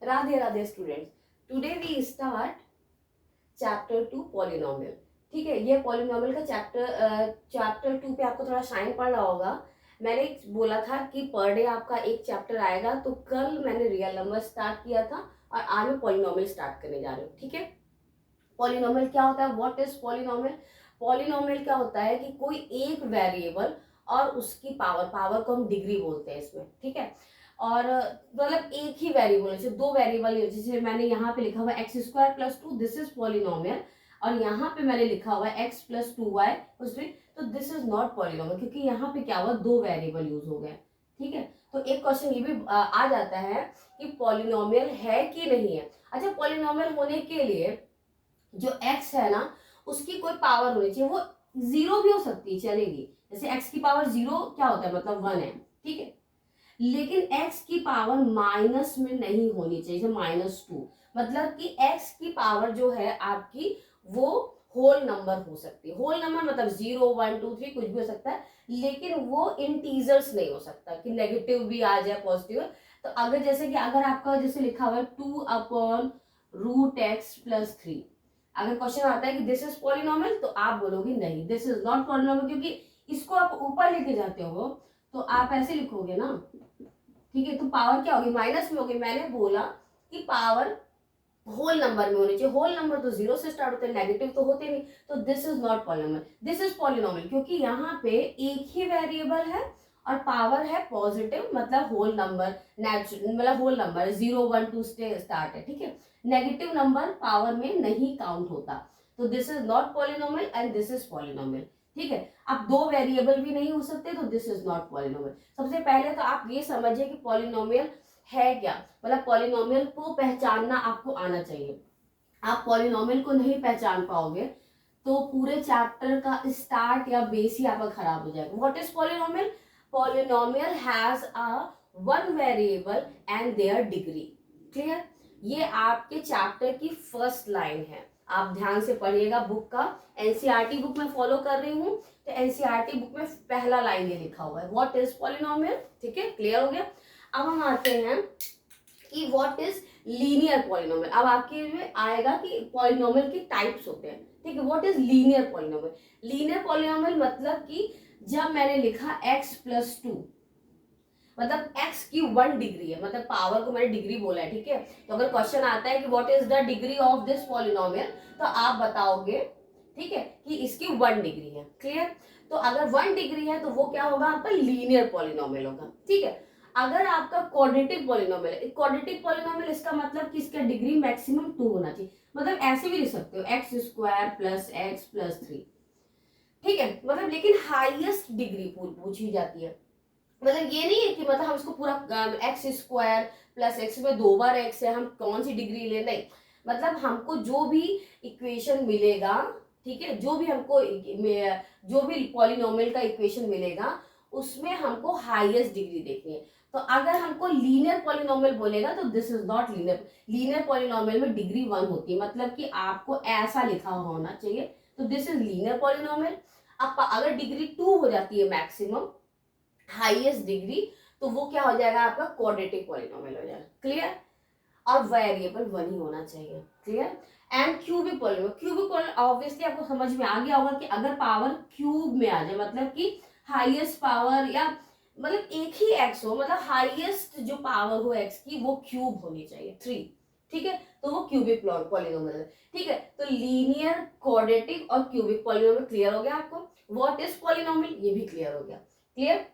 Radhe Radhe students, today we start chapter 2 polynomial. ठीक है, ये पॉलिनोमियल का चैप्टर 2 पे आपको थोड़ा शाइन पड़ रहा होगा। मैंने बोला था कि पर डे आपका एक चैप्टर आएगा, तो कल मैंने रियल नंबर स्टार्ट किया था और आज मैं पॉलिनोमियल स्टार्ट करने जा रही हूँ। ठीक है, पॉलिनोमियल क्या होता है, व्हाट इज पॉलिनोमियल? पॉलिनोमियल क्या होता है कि कोई एक वेरिएबल और उसकी पावर, पावर को हम डिग्री बोलते हैं इसमें। ठीक है, और मतलब एक ही वेरिएबल, जैसे दो वेरिएबल, जैसे मैंने यहाँ पे लिखा हुआ x square plus 2, this is polynomial, और यहाँ पे मैंने लिखा हुआ एक्स प्लस 2y उसमें, तो दिस इज नॉट पॉलिनोमियल, क्योंकि यहाँ पे क्या हुआ, दो वेरिएबल यूज हो गए। ठीक है, तो एक क्वेश्चन ये भी आ जाता है कि पॉलिनोमियल है कि नहीं है। अच्छा, पॉलिनोमियल होने के लिए जो x है ना, उसकी कोई पावर होनी चाहिए, वो जीरो भी हो सकती है, चलेगी। जैसे x की पावर जीरो क्या होता है, मतलब 1 है। ठीक है, लेकिन x की पावर माइनस में नहीं होनी चाहिए, जैसे -2, मतलब कि x की पावर जो है आपकी, वो होल नंबर हो सकती है। होल नंबर मतलब 0 1 2 3 कुछ भी हो सकता है, लेकिन वो इंटीजर्स नहीं हो सकता कि नेगेटिव भी आ जाए, पॉजिटिव। तो अगर जैसे कि अगर आपका जैसे लिखा हुआ है 2/√x+3, अगर क्वेश्चन आता है कि दिस इज पॉलिनोमियल, तो आप बोलोगे नहीं, दिस इज नॉट पॉलिनोमियल, क्योंकि इसको आप ऊपर लेके जाते हो तो आप ऐसे लिखोगे ना। ठीक है, तो पावर क्या होगी, माइनस में होगी। मैंने बोला कि पावर होल नंबर में होनी चाहिए, होल नंबर तो जीरो से स्टार्ट होते हैं, नेगेटिव तो होते नहीं। तो this is not polynomial, this is polynomial, क्योंकि यहाँ पे एक ही वेरिएबल है और पावर है पॉजिटिव, मतलब होल नंबर, नेचुरल मतलब होल नंबर 0 1 2 से स्टार्ट है। ठीक है, नेगेटिव नंबर पावर में नहीं काउंट होता, तो this is not polynomial and this is polynomial. ठीक है, अब दो वेरिएबल भी नहीं हो सकते, तो दिस इज नॉट पॉलिनोमियल। सबसे पहले तो आप ये समझिए कि पॉलिनोमियल है क्या, मतलब पॉलिनोमियल को पहचानना आपको आना चाहिए। आप पॉलिनोमियल को नहीं पहचान पाओगे तो पूरे चैप्टर का स्टार्ट या बेस ही आपका खराब हो जाएगा। What is polynomial? Polynomial has a one variable and there degree. Clear? ये आपके चैप्टर की फर्स्ट लाइन है, आप ध्यान से पढ़िएगा बुक का। एनसीईआरटी बुक में फॉलो कर रही हूँ, तो एनसीईआरटी बुक में पहला लाइन ये लिखा हुआ है, व्हाट इज पॉलिनोमियल। ठीक है, क्लियर हो गया। अब हम आते हैं कि व्हाट इज लीनियर पॉलिनोमियल। अब आपके में आएगा कि पॉलिनोमियल के टाइप्स होते हैं। ठीक है, what is linear polynomial? Linear polynomial मतलब कि जब मैंने लिखा x+2, मतलब x की 1 डिग्री है, मतलब पावर को मैंने डिग्री बोला है। ठीक है, तो अगर क्वेश्चन आता है कि what is the degree of this polynomial, तो आप बताओगे, ठीक है, कि इसकी 1 डिग्री है। क्लियर? तो अगर 1 डिग्री है तो वो क्या होगा, आपका लीनियर पॉलिनोमियल होगा। ठीक है, अगर आपका क्वाड्रेटिक पॉलिनोमियल है, क्वाड्रेटिक पॉलिनोमियल इसका मतलब कि इसका डिग्री मैक्सिमम 2 होना चाहिए, मतलब ऐसे भी लिख सकते हो x² + x+3। ठीक है, मतलब लेकिन हाईएस्ट डिग्री पूछी जाती है, मतलब ये नहीं है कि मतलब हम इसको पूरा x² + x में 2 बार x है, हम कौन सी डिग्री ले, नहीं, मतलब हमको जो भी इक्वेशन मिलेगा, ठीक है, जो भी हमको जो भी पॉलिनोमियल का इक्वेशन मिलेगा, उसमें हमको हाईएस्ट डिग्री देखनी है। तो अगर हमको लीनियर पॉलिनोमियल बोलेगा तो this is not linear. Linear polynomial में डिग्री 1 होती है, मतलब कि आपको ऐसा लिखा होना चाहिए, तो दिस इज लीनियर पॉलिनोमियल। अब अगर डिग्री 2 हो जाती है मैक्सिमम, हाईएस्ट डिग्री, तो वो क्या हो जाएगा, आपका क्वाड्रेटिक पॉलिनोमियल हो जाएगा। क्लियर? और वेरिएबल 1 ही होना चाहिए। Clear? And cubic polynomial, cubic polynomial obviously आपको समझ में आ गया होगा कि अगर पावर क्यूब में आ जाए, मतलब कि हाईएस्ट पावर, या मतलब एक ही एक्स हो, मतलब हाईएस्ट जो पावर हो एक्स की वो क्यूब होनी चाहिए, 3। ठीक है, तो वो क्यूबिक पॉलिनोमियल है। ठीक है, तो लीनियर, क्वाड्रेटिक और क्यूबिक पॉलिनोमियल क्लियर हो गया आपको। व्हाट इज पॉलिनोमियल, ये भी क्लियर हो गया। क्लियर?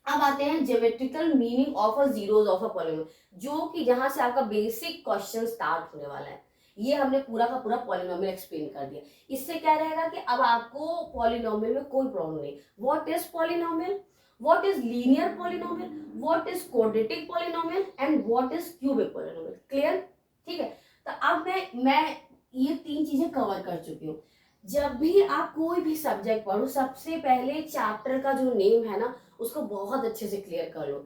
अब आते हैं geometrical meaning of a zeros of a polynomial, जो कि जहां से आपका बेसिक क्वेश्चन स्टार्ट होने वाला है। ये हमने पूरा का पूरा पॉलिनोमियल एक्सप्लेन कर दिया। इससे क्या रहेगा कि अब आपको पॉलिनोमियल में कोई प्रॉब्लम नहीं। What is polynomial, what is linear polynomial, what is quadratic polynomial and what is cubic polynomial. Clear? ठीक है, तो अब मैं ये 3 चीजें कवर कर चुकी हूँ। जब भी आप कोई भी सब्जेक्ट पढ़ो, सबसे पहले चैप्टर का जो नेम है ना, उसको बहुत अच्छे से क्लियर कर लो।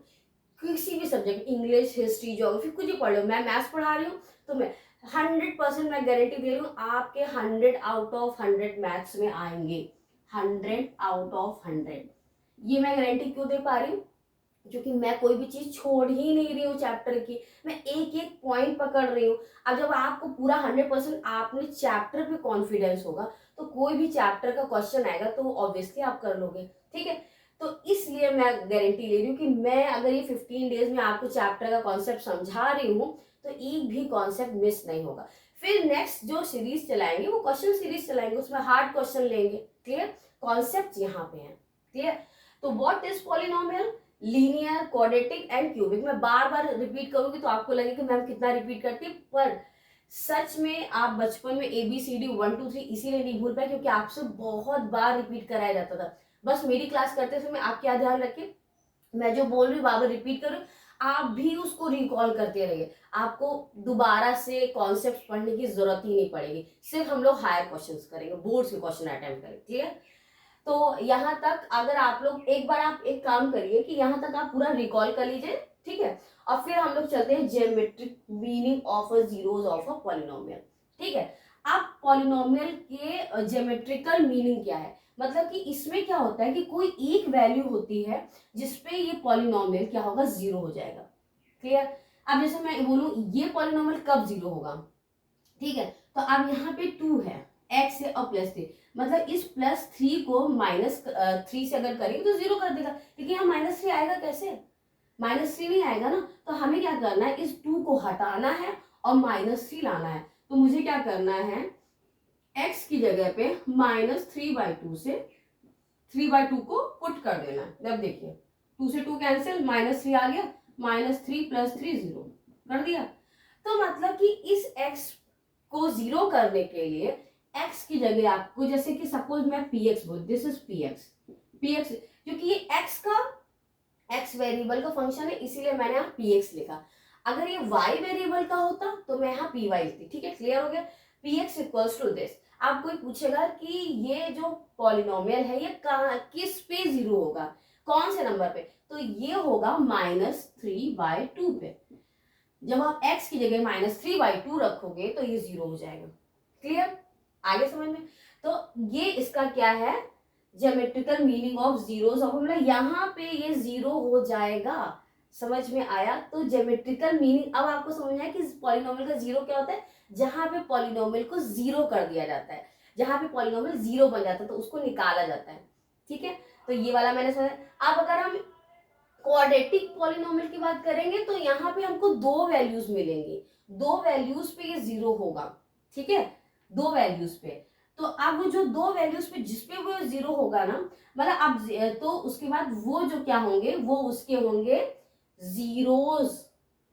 किसी भी सब्जेक्ट, इंग्लिश, हिस्ट्री, ज्योग्राफी, कुछ भी पढ़ लो। मैं मैथ्स पढ़ा रही हूँ, तो मैं 100% मैं गारंटी दे रही हूँ, आपके 100 आउट ऑफ 100 मैथ्स में आएंगे। 100 आउट ऑफ 100, ये मैं गारंटी क्यों दे पा रही हूँ, क्योंकि मैं कोई भी चीज छोड़ ही नहीं रही हूँ चैप्टर की, मैं एक एक पॉइंट पकड़ रही हूँ। अब जब आपको पूरा 100% आपने चैप्टर पे कॉन्फिडेंस होगा तो कोई भी चैप्टर का क्वेश्चन आएगा तो ऑब्वियसली आप कर लोगे, ठीक है। तो इसलिए मैं गारंटी ले रही हूँ कि मैं अगर ये 15 डेज में आपको चैप्टर का कॉन्सेप्ट समझा रही हूँ तो एक भी कॉन्सेप्ट मिस नहीं होगा। फिर नेक्स्ट जो सीरीज चलाएंगे वो क्वेश्चन सीरीज चलाएंगे, उसमें हार्ड क्वेश्चन लेंगे, क्लियर। कॉन्सेप्ट यहाँ पे है, क्लियर। तो what is polynomial, linear, quadratic and cubic. मैं बार बार रिपीट करूंगी तो आपको लगेगा कि मैम कितना रिपीट करती है, पर सच में आप बचपन में ABCD 1 2 3 इसीलिए नहीं भूल पाए क्योंकि आपसे बहुत बार रिपीट कराया जाता था। बस मेरी क्लास करते समय आप क्या ध्यान रखें, मैं जो बोल रही हूँ बार बार रिपीट करूँ, आप भी उसको रिकॉल करते रहिए। आपको दोबारा से कॉन्सेप्ट पढ़ने की जरूरत ही नहीं पड़ेगी, सिर्फ हम लोग हायर क्वेश्चंस करेंगे, बोर्ड के क्वेश्चन अटेम्प्ट करेंगे, क्लियर। तो यहाँ तक अगर आप लोग एक बार आप एक काम करिए कि यहाँ तक आप पूरा रिकॉल कर लीजिए, ठीक है। और फिर हम लोग चलते हैं geometric meaning of a zeros of a polynomial, ठीक है। अब पॉलिनोमियल के ज्योमेट्रिकल मीनिंग क्या है, मतलब कि इसमें क्या होता है कि कोई एक वैल्यू होती है जिसपे ये पॉलिनोमियल क्या होगा, जीरो हो जाएगा, क्लियर। अब जैसे मैं बोलूं ये पॉलिनोमियल कब जीरो होगा, ठीक है। तो अब यहाँ पे 2 है, x है और +3, मतलब इस +3 को -3 से अगर करेंगे तो जीरो कर देगा, लेकिन यहाँ -3 आएगा कैसे, -3 नहीं आएगा ना। तो हमें क्या करना है, इस 2 को हटाना है और -3 लाना है। तो मुझे क्या करना है, x की जगह पे -3/2 से 3/2 को पुट कर देना है। जब देखिए 2 से 2 कैंसिल, -3 आ गया, -3 + 3 0 कर दिया। तो मतलब कि इस x को जीरो करने के लिए x की जगह आपको, जैसे कि सपोज मैं px बोल, दिस इज px क्योंकि ये x वेरिएबल का फंक्शन है इसीलिए मैंने यहाँ px लिखा। अगर ये y वेरिएबल का होता तो मैं यहाँ py लिखती, ठीक है, क्लियर हो गया। px equals to this. आप कोई पूछेगा कि ये जो पॉलिनोमियल है ये किस पे जीरो होगा, कौन से नंबर पे, तो ये होगा -3/2 पे। जब आप x की जगह -3/2 रखोगे तो ये जीरो हो जाएगा, क्लियर, आगे समझ में। तो ये इसका क्या है, geometrical meaning of zeros of, मतलब यहाँ पे ये जीरो हो जाएगा, समझ में आया। तो ज्योमेट्रिकल मीनिंग अब आपको समझ में आया कि पॉलिनोमियल का जीरो क्या होता है, जहां पे पॉलिनोमियल को जीरो कर दिया जाता है, जहां पे पॉलिनोमियल जीरो बन जाता है तो उसको निकाला जाता है, ठीक है। तो ये वाला मैंने समझा। अब अगर हम क्वाड्रेटिक पॉलिनोमियल की बात करेंगे तो यहाँ पे हमको दो वैल्यूज मिलेंगी, दो वैल्यूज पे ये जीरो होगा, ठीक है, दो वैल्यूज पे। तो अब जो दो वैल्यूज पे जिसपे वो जीरो होगा ना, मतलब अब तो उसके बाद वो जो क्या होंगे, वो उसके होंगे जीरोस।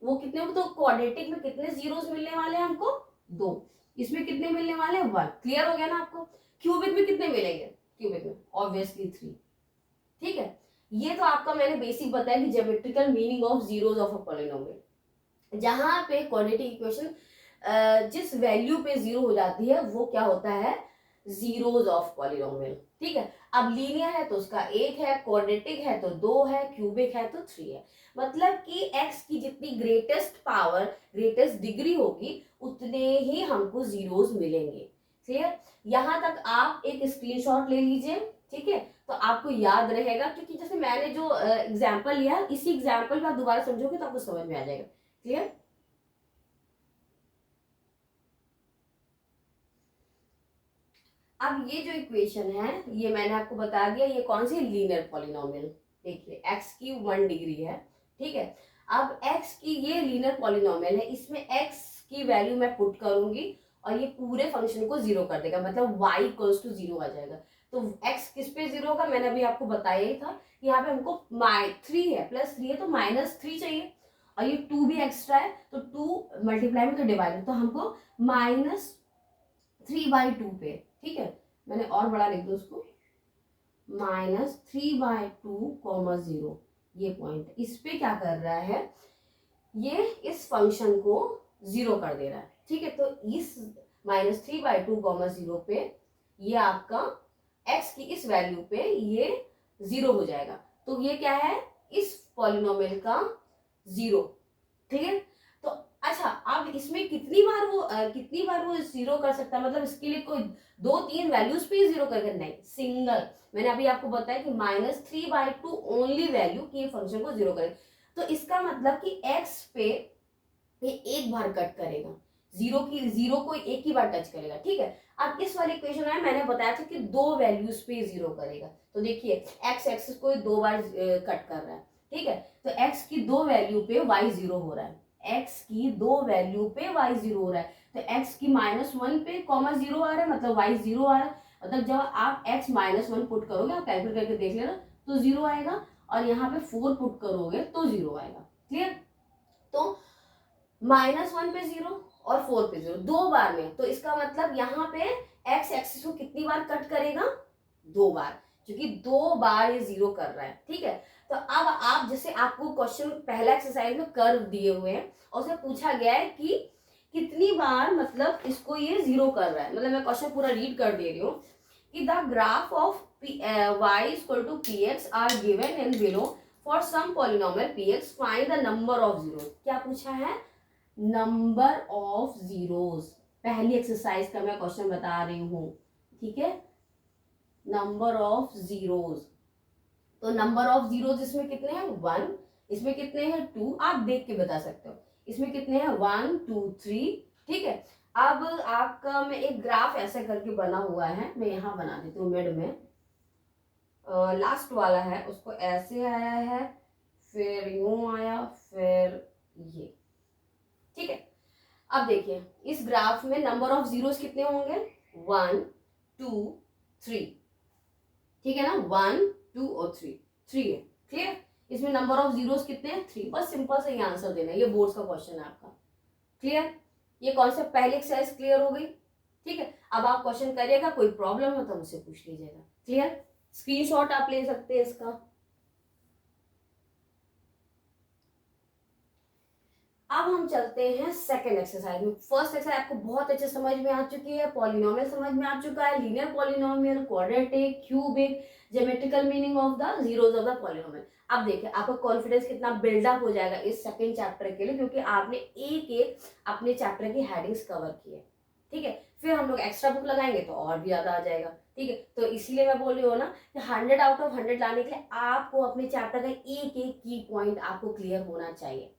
वो कितने होंगे, तो क्वाड्रेटिक में कितने जीरोस मिलने वाले हैं हमको, दो। इसमें कितने मिलने वाले हैं, 1, क्लियर हो गया ना आपको। क्यूबिक में कितने मिलेंगे, क्यूबिक में ऑब्वियसली 3, ठीक है। ये तो आपका मैंने बेसिक बताया कि geometrical meaning of zeros of a polynomial. जहां पे क्वाड्रेटिक इक्वेशन जिस वैल्यू पे जीरो हो जाती है वो क्या होता है, जीरोस ऑफ पॉलिनोमियल, ठीक है। अब लीनियर है तो उसका 1 है, क्वाड्रेटिक है तो 2 है, क्यूबिक है तो 3 है। मतलब कि x की जितनी ग्रेटेस्ट पावर, ग्रेटेस्ट डिग्री होगी उतने ही हमको जीरोस मिलेंगे, क्लियर। यहां तक आप एक स्क्रीनशॉट ले लीजिए, ठीक है, तो आपको याद रहेगा। क्योंकि जैसे मैंने जो एग्जाम्पल लिया, इसी एग्जाम्पल में आप दोबारा समझोगे तो आपको समझ में आ जाएगा, क्लियर। अब ये जो इक्वेशन है ये मैंने आपको बता दिया, ये कौन सी लीनियर पॉलिनोमियल, देखिए x की 1 डिग्री है, ठीक है। अब x की ये लीनियर पॉलिनोमियल है, इसमें x की वैल्यू मैं पुट करूंगी और ये पूरे फंक्शन को जीरो कर देगा, मतलब y इक्वल्स टू 0 आ जाएगा। तो x किस पे जीरो होगा, मैंने अभी आपको बताया ही था। यहाँ पे हमको 3 है, +3 है तो -3 चाहिए, और ये 2 भी एक्स्ट्रा है तो 2 मल्टीप्लाई में तो डिवाइड, तो हमको -3/2 पे, ठीक है। मैंने और बड़ा लिख दो उसको, -3/2, 0, ये पॉइंट इस पे क्या कर रहा है, ये इस फंक्शन को जीरो कर दे रहा है, ठीक है। तो इस -3/2, 0 पे ये आपका x की इस वैल्यू पे ये जीरो हो जाएगा। तो ये क्या है, इस पॉलिनोमियल का जीरो, ठीक है। तो अच्छा अब इसमें कितनी बार वो जीरो कर सकता है, मतलब इसके लिए कोई 2-3 वैल्यूज पे जीरो करेगा, नहीं, सिंगल। मैंने अभी आपको बताया कि -3/2 ओनली वैल्यू कि ये फंक्शन को जीरो करे। तो इसका मतलब कि एक्स पे ये एक बार कट करेगा, जीरो को एक ही बार टच करेगा, ठीक है। अब इस वाले इक्वेशन में मैंने बताया था कि 2 वैल्यूज पे जीरो करेगा। तो देखिए एक्स एक्सिस को 2 बार कट कर रहा है, ठीक है। तो एक्स की 2 वैल्यू पे वाई जीरो हो रहा है, एक्स की 2 वैल्यू पे वाई जीरो हो रहा है। तो एक्स की -1 पे कॉमा जीरो आ रहा है, मतलब वाई जीरो आ रहा है। मतलब जब आप एक्स -1 पुट करोगे, आप कैलकुलेट करके देख लेना, तो जीरो आएगा, और यहाँ पे 4 पुट करोगे तो जीरो आएगा। क्लियर? तो -1 पे जीरो और 4 पे जीरो, 2 बार में। तो इसका मतलब यहाँ पे एक्स एक्सिस को कितनी बार कट करेगा? 2 बार, क्योंकि 2 बार ये जीरो कर रहा है, ठीक है। तो अब आप जैसे आपको क्वेश्चन पहला एक्सरसाइज में कर्व दिए हुए हैं और उसमें पूछा गया है कि कितनी बार मतलब इसको ये जीरो कर रहा है। मतलब मैं क्वेश्चन पूरा रीड कर दे रही हूँ कि the graph of y equal to px are given in below for some polynomial px find the number of zero. क्या पूछा है? Number of zeros. पहली एक्सरसाइज का मैं क्वेश्चन बता रही हूँ, ठीक है। नंबर ऑफ जीरोस, तो नंबर ऑफ जीरोस इसमें कितने हैं? 1, इसमें कितने हैं? 2। आप देख के बता सकते हो इसमें कितने हैं? 1 2 3, ठीक है। अब आपका मैं एक ग्राफ ऐसे करके बना हुआ है, मैं यहाँ बना देती हूँ मिड में। लास्ट वाला है उसको ऐसे आया है, फिर यूं आया, फिर ये, ठीक है। अब देखिए इस ग्राफ में नंबर ऑफ जीरोस कितने होंगे? 1 2 3, ठीक है ना। 1 2 और 3 है। क्लियर? इसमें नंबर ऑफ जीरोस कितने हैं? 3। बस सिंपल से ये आंसर देना है, ये बोर्ड्स का क्वेश्चन है आपका। क्लियर? ये कॉन्सेप्ट पहले एक्सरसाइज क्लियर हो गई, ठीक है। अब आप क्वेश्चन करिएगा, कोई प्रॉब्लम हो तो मुझसे पूछ लीजिएगा। क्लियर? स्क्रीनशॉट आप ले सकते हैं इसका। अब हम चलते हैं सेकंड एक्सरसाइज में। फर्स्ट एक्सरसाइज आपको बहुत अच्छे समझ में आ चुकी है, पॉलिनोमियल समझ में आ चुका है, linear polynomial, quadratic, cubic, geometrical meaning of the zeros of the polynomial. अब देखिए आपका कॉन्फिडेंस कितना बिल्डअप हो जाएगा इस सेकंड चैप्टर के लिए, क्योंकि आपने एक एक अपने चैप्टर की हेडिंग्स कवर की है, ठीक है। फिर हम लोग एक्स्ट्रा बुक लगाएंगे तो और भी ज्यादा आ जाएगा, ठीक है। तो इसीलिए मैं बोल रही हूँ ना कि 100 आउट ऑफ 100 लाने के लिए आपको अपने चैप्टर का एक एक की पॉइंट आपको क्लियर होना चाहिए,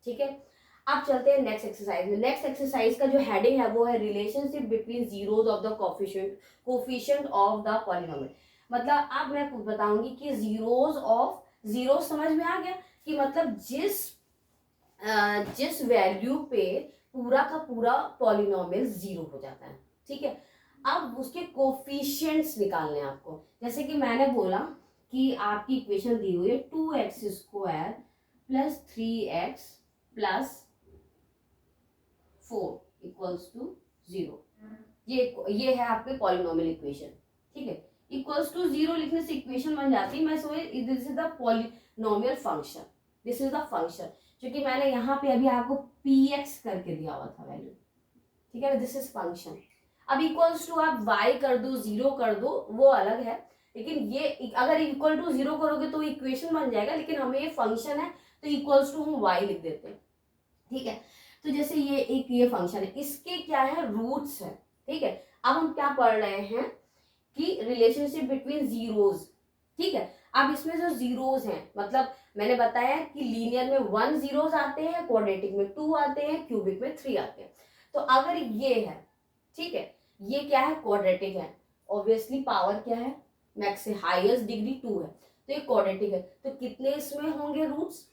ठीक है। अब चलते हैं नेक्स्ट एक्सरसाइज में। नेक्स्ट एक्सरसाइज का जो हेडिंग है वो है relationship between zeros of the coefficient of the polynomial. मतलब अब मैं बताऊंगी कि जीरोस समझ में आ गया कि मतलब जिस वैल्यू पे पूरा का पूरा पॉलिनोमियल जीरो हो जाता है, ठीक है। अब उसके कोफिशिएंट्स निकालने हैं आपको। जैसे कि मैंने बोला कि आपकी इक्वेशन दी हुई है 2x² plus 3x plus 4 equals to 0। ये है आपके पॉलिनोमियल इक्वेशन, ठीक है। इक्वल्स टू 0 लिखने से इक्वेशन बन जाती है। मैं सोच this is the polynomial function, this is the function, क्योंकि मैंने यहाँ पे अभी आपको px करके दिया हुआ था वैल्यू, ठीक है। This is function. अब इक्वल्स टू आप y कर दो, 0 कर दो, वो अलग है, लेकिन ये अगर इक्वल टू 0 करोगे तो इक्वेशन बन जाएगा, लेकिन हमें ये फंक्शन है तो इक्वल्स टू हम y लिख देते हैं, ठीक है। तो जैसे ये फंक्शन है, इसके क्या है? रूट्स है, ठीक है। अब हम क्या पढ़ रहे हैं कि रिलेशनशिप बिटवीन जीरोस, ठीक है। अब इसमें जो जीरोस हैं, मतलब मैंने बताया कि लीनियर में 1 जीरोस आते हैं, क्वाड्रेटिक में 2 आते हैं, क्यूबिक में 3 आते हैं। तो अगर ये है, ठीक है, ये क्या है? क्वाड्रेटिक है। ऑब्वियसली पावर क्या है? मैक्स से हाईएस्ट डिग्री 2 है, तो ये क्वाड्रेटिक है। तो कितने इसमें होंगे रूट्स?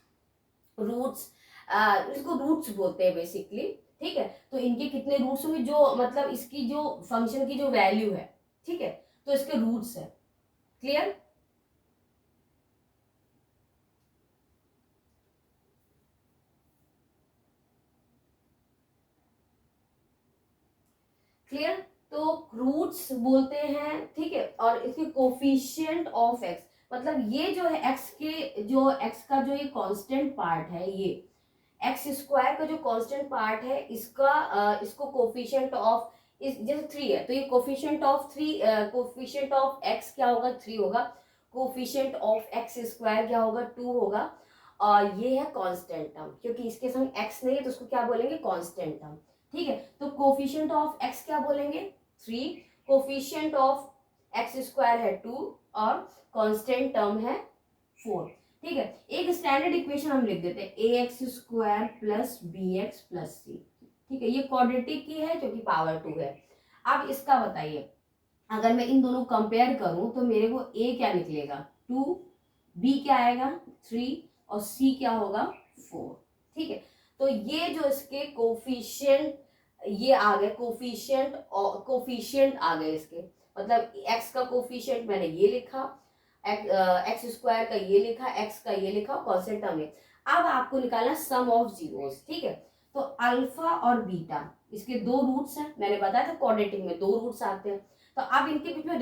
इसको रूट्स बोलते हैं बेसिकली, ठीक है। तो इनके कितने रूट्स होंगे? जो मतलब इसकी जो फंक्शन की जो वैल्यू है, ठीक है, तो इसके रूट्स है। क्लियर? क्लियर? तो रूट्स बोलते हैं, ठीक है। और इसके कोफिशिएंट ऑफ एक्स, मतलब ये जो है एक्स का जो ये कांस्टेंट पार्ट है, ये x² का जो कांस्टेंट पार्ट है, इसको कोफिशिएंट ऑफ इस जैसे 3 है तो ये कोफिशिएंट ऑफ x क्या होगा? 3 होगा। कोफिशिएंट ऑफ x² क्या होगा? 2 होगा। और ये है कांस्टेंट टर्म, क्योंकि इसके संग x नहीं है तो उसको क्या बोलेंगे, कांस्टेंट टर्म। ठीक है, तो कोफिशिएंट ऑफ x क्या बोलेंगे, 3, कोफिशिएंट ऑफ x स्क्वायर है 2 और कांस्टेंट टर्म है 4। ठीक है, एक स्टैंडर्ड इक्वेशन हम लिख देते हैं, a x square plus b x plus c. ठीक है, ये क्वाड्रेटिक की है क्योंकि पावर 2 है। अब इसका बताइए, अगर मैं इन दोनों कंपेयर करूं तो मेरे को ए क्या निकलेगा 2, बी क्या आएगा 3 और सी क्या होगा 4। ठीक है, तो ये जो इसके कोफिशिएंट ये आ गए, कोफिशिएंट आ गए इसके, मतलब एक्स का कोफिशिएंट मैंने ये लिखा, एक्स स्क्वायर का ये लिखा, एक्स का ये लिखा, कांस्टेंट टर्म है। अब आपको निकालना सम ऑफ जीरोस। ठीक है, तो अल्फा और बीटा इसके दो रूट्स हैं, मैंने बताया था क्वाड्रेटिक में दो रूट्स आते हैं। तो अब इनके बीच में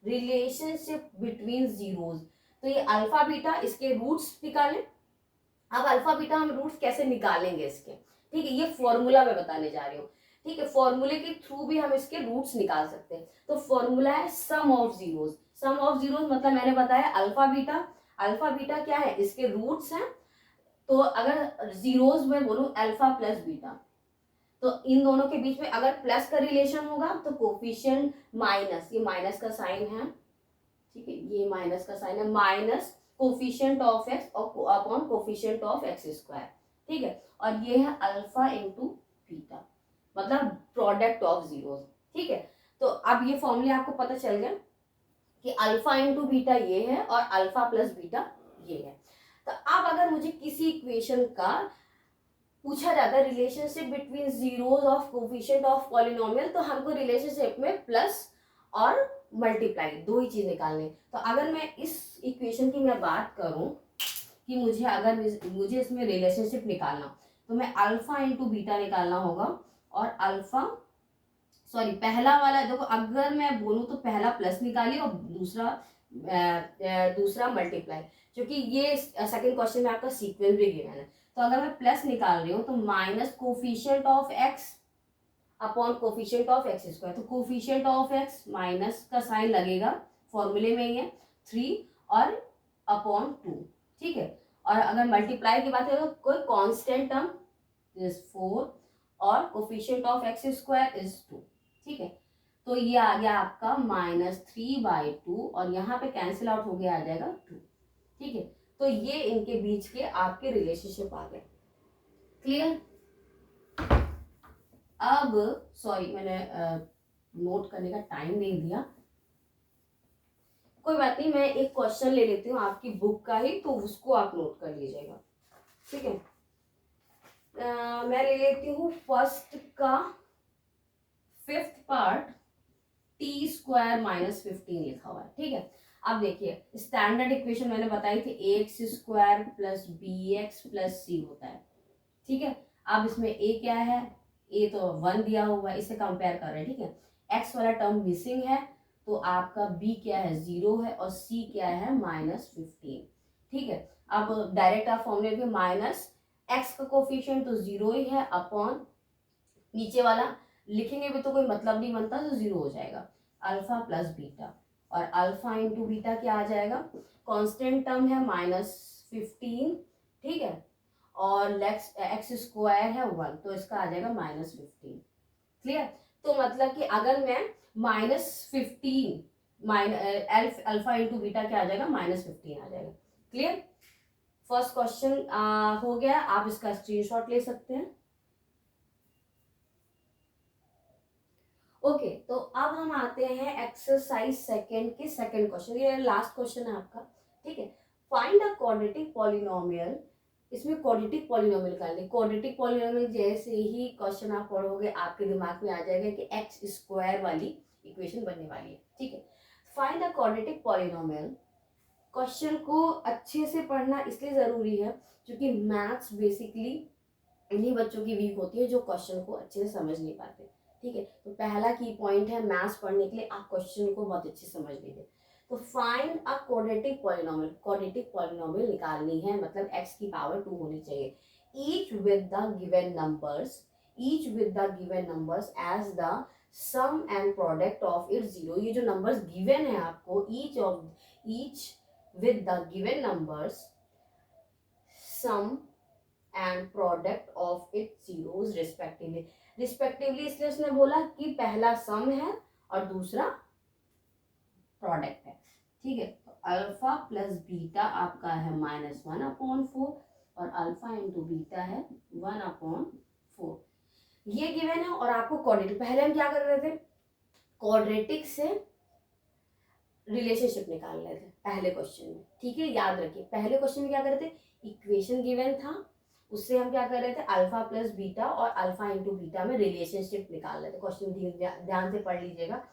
रिलेशनशिप बिटवीन जीरोस, तो ये अल्फा बीटा इसके रूट्स निकालें। अब अल्फा बीटा हम रूट्स कैसे निकालेंगे इसके, ठीक है, ये फॉर्मूला मैं बताने जा रही हूँ। ठीक है, फॉर्मूले के थ्रू भी हम इसके रूट्स निकाल सकते हैं। तो फॉर्मूला है sum of zeros. Sum of zeros मतलब मैंने बताया अल्फा बीटा क्या है, इसके रूट्स हैं। तो अगर जीरोस में बोलूं अल्फा प्लस बीटा, तो इन दोनों के बीच में अगर प्लस का रिलेशन होगा तो कोफिशिएंट माइनस, ये माइनस का साइन है, ठीक है, ये माइनस का साइन है, माइनस कोफिशिएंट ऑफ एक्स और upon coefficient of x square. ठीक है, और ये है अल्फा इंटू बीटा, मतलब प्रोडक्ट ऑफ जीरोस। ठीक है, तो अब ये फॉर्मूले आपको पता चल गया कि अल्फा इंटू बीटा ये है और अल्फा प्लस बीटा ये है। तो अब अगर मुझे किसी इक्वेशन का पूछा जाता है relationship between zeros of coefficient of polynomial, तो हमको रिलेशनशिप में प्लस और मल्टीप्लाई दो ही चीज निकालनी। तो अगर मैं इस इक्वेशन की मैं बात करूं कि मुझे इसमें रिलेशनशिप निकालना, तो मैं अल्फा इंटू बीटा निकालना होगा और अल्फा पहला वाला देखो, अगर मैं बोलूं तो पहला प्लस निकालिए और दूसरा मल्टीप्लाई, क्योंकि ये सेकंड क्वेश्चन में आपका सीक्वेंस भी गिवन है। तो अगर मैं प्लस निकाल रही हूँ तो minus coefficient of x upon coefficient of x square, तो कोफिशिएंट ऑफ एक्स माइनस का साइन लगेगा, फॉर्मूले में ही है 3 और अपॉन 2। ठीक है, और अगर मल्टीप्लाई की बात करें तो कोई कांस्टेंट टर्म इज 4 और coefficient of x square is 2। ठीक है, तो ये आ गया आपका -3/2 और यहाँ पे कैंसिल आउट हो गया, आ जाएगा 2। ठीक है, तो ये इनके बीच के आपके रिलेशनशिप आ गए। क्लियर? अब मैंने नोट करने का टाइम नहीं दिया, कोई बात नहीं, मैं एक क्वेश्चन ले लेती हूँ आपकी बुक का ही, तो उसको आप नोट कर लीजिएगा। ठीक है, मैं ले लेती हूँ फर्स्ट का 5th पार्ट, टी स्क्वायर -15 लिखा हुआ है। ठीक है, अब देखिए स्टैंडर्ड इक्वेशन मैंने बताई थी, a x square plus b x plus c होता है। ठीक है, अब इसमें ए क्या है, ए तो 1 दिया हुआ है, इसे कंपेयर कर रहे हैं। ठीक है, एक्स वाला टर्म मिसिंग है, तो आपका बी क्या है 0 है और सी क्या है -15। ठीक है, अब डायरेक्ट आप फॉर्मूले में माइनस एक्स का कोफिशिएंट तो 0 ही है, अपॉन नीचे वाला लिखेंगे भी तो कोई मतलब नहीं बनता, तो 0 हो जाएगा, अल्फा प्लस बीटा, और अल्फा इंटू बीटा क्या आ जाएगा, कांस्टेंट टर्म है -15। ठीक है, और एक्स स्क्वायर है 1, तो इसका आ जाएगा -15। क्लियर? तो मतलब कि अगर मैं -15 अल्फा इंटू बीटा क्या आ जाएगा, -15 आ जाएगा। क्लियर? फर्स्ट क्वेश्चन हो गया, आप इसका स्क्रीनशॉट ले सकते हैं। ओके, तो अब हम आते हैं एक्सरसाइज सेकंड के सेकंड क्वेश्चन, ये लास्ट क्वेश्चन है आपका। ठीक है, फाइंड अ क्वाड्रेटिक पॉलिनोमियल, इसमें क्वाड्रेटिक पॉलिनोमियल का है। क्वाड्रेटिक पॉलिनोमियल जैसे ही क्वेश्चन आप पढ़ोगे आपके दिमाग में आ जाएगा कि एक्स स्क्वायर वाली इक्वेशन बनने वाली है। ठीक है, find a quadratic polynomial, question को अच्छे से पढ़ना इसलिए जरूरी है क्योंकि मैथ्स बेसिकली इन्हीं बच्चों की वीक होती है जो क्वेश्चन को अच्छे से समझ नहीं पाते। ठीक है, तो पहला की पॉइंट है मैथ्स पढ़ने के लिए आप क्वेश्चन को बहुत अच्छे से समझ लीजिए। तो find a quadratic polynomial, quadratic polynomial निकालनी है, मतलब x की पावर 2 होनी चाहिए, each with the given numbers as the sum and product of its 0। ये जो नंबर्स गिवन है आपको, each with the given numbers sum and product of its zeros respectively. Respectively इसलिए उसने बोला कि पहला सम है और दूसरा प्रोडक्ट है, ठीक है। तो अल्फा प्लस बीटा आपका है -1/4 और अल्फा इंटू बीटा है 1/4। ये गिवन है और आपको क्वाड्रेटिक, पहले हम क्या कर रहे थे, क्वाड्रेटिक से रिलेशनशिप निकाल रहे थे पहले क्वेश्चन में, ठीक है। याद रखिए पहले क्वेश्चन में क्या कर रहे थे, इक्वेशन गिवन था, उससे हम क्या कर रहे थे, अल्फा प्लस बीटा और अल्फा इंटू बीटा में रिलेशनशिप निकाल रहे थे। क्वेश्चन ध्यान से पढ़ लीजिएगा।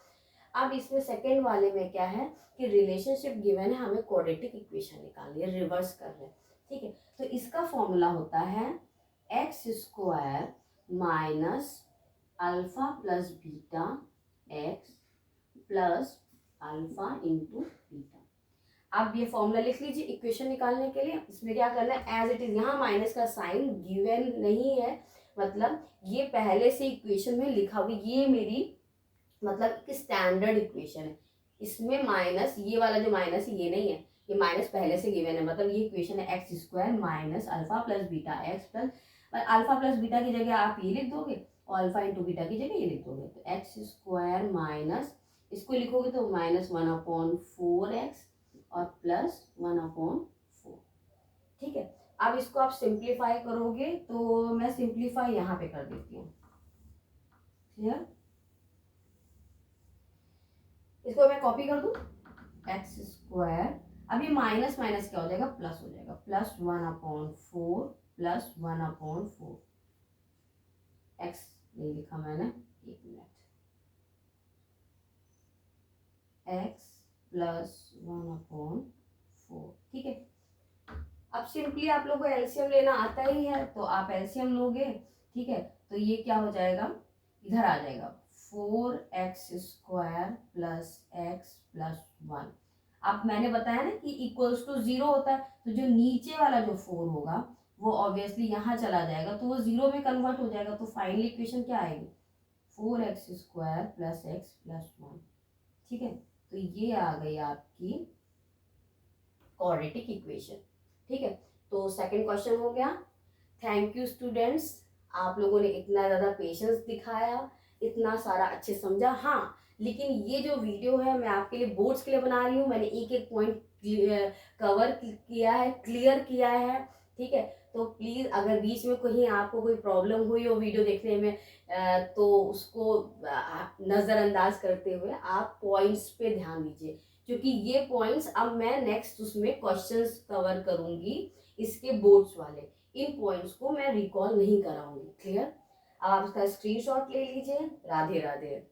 अब इसमें सेकेंड वाले में क्या है कि रिलेशनशिप गिवन है, हमें क्वाड्रेटिक इक्वेशन निकालनी है, रिवर्स कर रहे हैं, ठीक है। तो इसका फॉर्मूला होता है x² minus alpha plus beta x plus alpha into beta. अब ये फॉर्मूला लिख लीजिए इक्वेशन निकालने के लिए। इसमें क्या करना है, एज इट इज, यहाँ माइनस का साइन गिवन नहीं है, मतलब ये पहले से इक्वेशन में लिखा हुआ, ये मेरी मतलब कि स्टैंडर्ड इक्वेशन है। इसमें माइनस, ये वाला जो माइनस है ये नहीं है, ये माइनस पहले से गिवन है, मतलब ये इक्वेशन है x² minus alpha plus beta x plus, alpha plus beta की जगह आप ये लिख दोगे और अल्फा इंटू बीटा की जगह ये लिख दोगे। तो x² माइनस, इसको लिखोगे तो -1/4x और प्लस 1/4, ठीक है। अब इसको आप सिंप्लीफाई करोगे तो मैं सिंप्लीफाई यहाँ पे कर देती हूँ, क्लियर। इसको मैं कॉपी कर दूं, x², अब ये माइनस माइनस क्या हो जाएगा, प्लस हो जाएगा, प्लस 1/4 प्लस 1/4, x नहीं लिखा मैंने, एक मिनट, x प्लस 1/4, ठीक है। अब सिंपली आप लोगों को एलसीएम लेना आता ही है तो आप एलसीएम लोगे, ठीक है। तो ये क्या हो जाएगा, इधर आ जाएगा 4x² प्लस x प्लस 1। अब मैंने बताया ना कि इक्वल्स टू 0 होता है, तो जो नीचे वाला जो 4 होगा वो ऑब्वियसली यहाँ चला जाएगा तो वो 0 में कन्वर्ट हो जाएगा। तो फाइनल इक्वेशन क्या आएगी, 4x² प्लस x प्लस 1, ठीक है। तो ये आ गई आपकी क्वाड्रेटिक इक्वेशन, ठीक है। तो सेकंड क्वेश्चन हो गया। थैंक यू स्टूडेंट्स, आप लोगों ने इतना ज़्यादा पेशेंस दिखाया, इतना सारा अच्छे समझा। हाँ, लेकिन ये जो वीडियो है मैं आपके लिए बोर्ड्स के लिए बना रही हूँ, मैंने एक एक पॉइंट कवर किया है, क्लियर किया है, ठीक है। तो प्लीज़ अगर बीच में कहीं आपको कोई प्रॉब्लम हुई हो वीडियो देखने में तो उसको नज़रअंदाज करते हुए आप पॉइंट्स पे ध्यान दीजिए, क्योंकि ये पॉइंट्स अब मैं नेक्स्ट उसमें क्वेश्चंस कवर करूँगी इसके बोर्ड्स वाले, इन पॉइंट्स को मैं रिकॉल नहीं कराऊंगी, क्लियर। अब आप इसका स्क्रीनशॉट ले लीजिए। राधे राधे।